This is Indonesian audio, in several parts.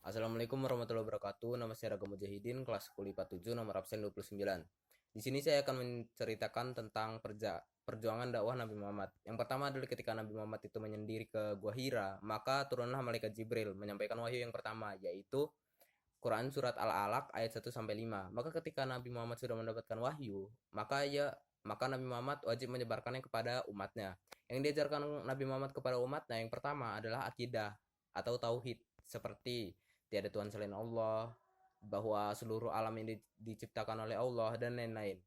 Assalamualaikum warahmatullahi wabarakatuh. Nama saya Raga Mujahidin, kelas 10 IPA 7, nomor absen 29. Di sini saya akan menceritakan tentang perjuangan dakwah Nabi Muhammad. Yang pertama adalah ketika Nabi Muhammad itu menyendiri ke Gua Hira, maka turunlah malaikat Jibril menyampaikan wahyu yang pertama, yaitu Quran surat Al-Alaq ayat 1 sampai 5. Maka ketika Nabi Muhammad sudah mendapatkan wahyu, maka Nabi Muhammad wajib menyebarkannya kepada umatnya. Yang diajarkan Nabi Muhammad kepada umatnya yang pertama adalah akidah atau tauhid, seperti tiada Tuhan selain Allah, bahwa seluruh alam ini diciptakan oleh Allah, dan lain-lain.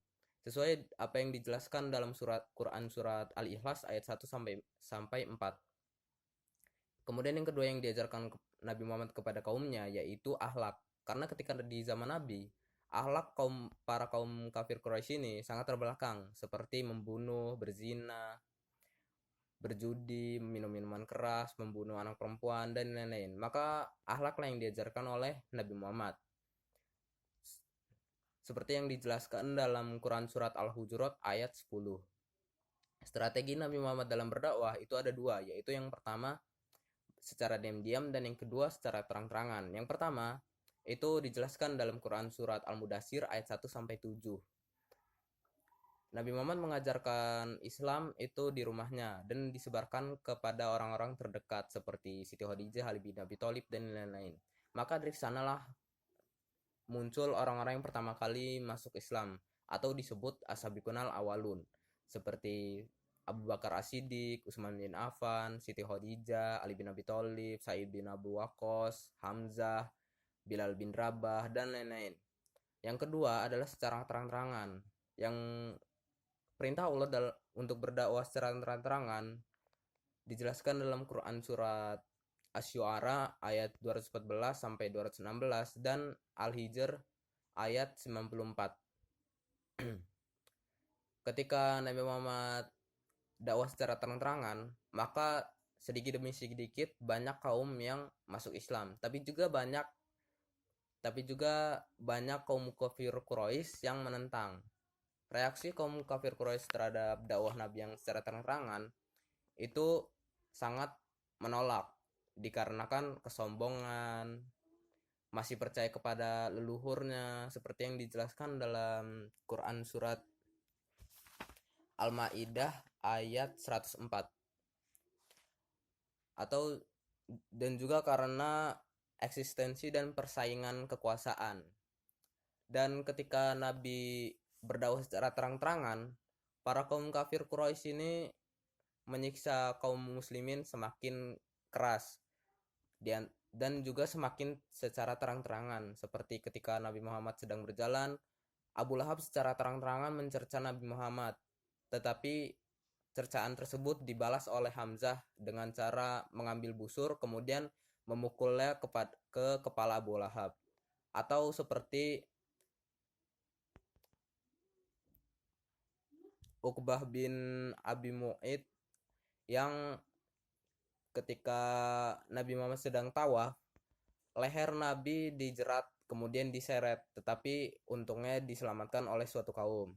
Sesuai apa yang dijelaskan dalam Quran surat Al-Ikhlas ayat 1 sampai 4. Kemudian yang kedua yang diajarkan Nabi Muhammad kepada kaumnya yaitu akhlak. Karena ketika di zaman Nabi, akhlak para kaum kafir Quraisy ini sangat terbelakang, seperti membunuh, berzina, berjudi, minum minuman keras, membunuh anak perempuan, dan lain-lain. Maka akhlaklah yang diajarkan oleh Nabi Muhammad. Seperti yang dijelaskan dalam Quran surat Al-Hujurat ayat 10. Strategi Nabi Muhammad dalam berdakwah itu ada dua, yaitu yang pertama secara diam-diam dan yang kedua secara terang-terangan. Yang pertama itu dijelaskan dalam Quran surat Al-Mudaththir ayat 1 sampai 7. Nabi Muhammad mengajarkan Islam itu di rumahnya dan disebarkan kepada orang-orang terdekat seperti Siti Khadijah, Ali bin Abi Thalib, dan lain-lain. Maka dari sanalah muncul orang-orang yang pertama kali masuk Islam atau disebut As-Sabiqunal Awalun, seperti Abu Bakar As-Siddiq, Utsman bin Affan, Siti Khadijah, Ali bin Abi Thalib, Sa'id bin Abu Waqqas, Hamzah, Bilal bin Rabah, dan lain-lain. Yang kedua adalah secara terang-terangan. Yang perintah Allah untuk berdakwah secara terang-terangan dijelaskan dalam Quran surat Asy-Syu'ara ayat 214 sampai 216 dan Al-Hijr ayat 94. Ketika Nabi Muhammad dakwah secara terang-terangan, maka sedikit demi sedikit banyak kaum yang masuk Islam, tapi juga banyak kaum kafir Quraisy yang menentang. Reaksi kaum kafir Quraisy terhadap dakwah Nabi yang secara terang-terangan itu sangat menolak, dikarenakan kesombongan, masih percaya kepada leluhurnya, seperti yang dijelaskan dalam Quran surat Al-Maidah ayat 104. Dan juga karena eksistensi dan persaingan kekuasaan. Dan ketika Nabi berdakwah secara terang-terangan, para kaum kafir Quraisy ini menyiksa kaum muslimin semakin keras dan juga semakin secara terang-terangan, seperti ketika Nabi Muhammad sedang berjalan, Abu Lahab secara terang-terangan mencerca Nabi Muhammad, tetapi cercaan tersebut dibalas oleh Hamzah dengan cara mengambil busur kemudian memukulnya ke kepala Abu Lahab. Atau seperti Uqbah bin Abi Mu'id yang ketika Nabi Muhammad sedang tawaf, leher Nabi dijerat kemudian diseret, tetapi untungnya diselamatkan oleh suatu kaum.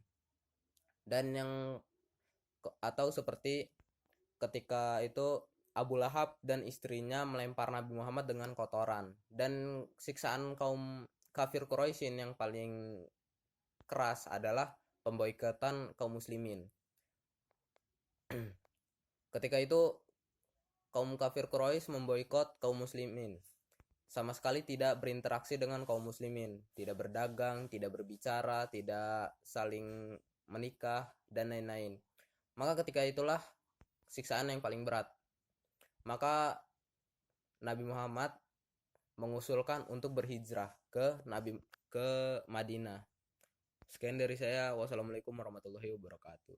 Dan atau seperti ketika itu Abu Lahab dan istrinya melempar Nabi Muhammad dengan kotoran. Dan siksaan kaum kafir Quraisy yang paling keras adalah pemboikotan kaum muslimin. Ketika itu kaum kafir Quraisy memboikot kaum muslimin, sama sekali tidak berinteraksi dengan kaum muslimin, tidak berdagang, tidak berbicara, tidak saling menikah, dan lain-lain. Maka ketika itulah siksaan yang paling berat. Maka Nabi Muhammad mengusulkan untuk berhijrah ke Madinah. Sekian dari saya. Wassalamualaikum warahmatullahi wabarakatuh.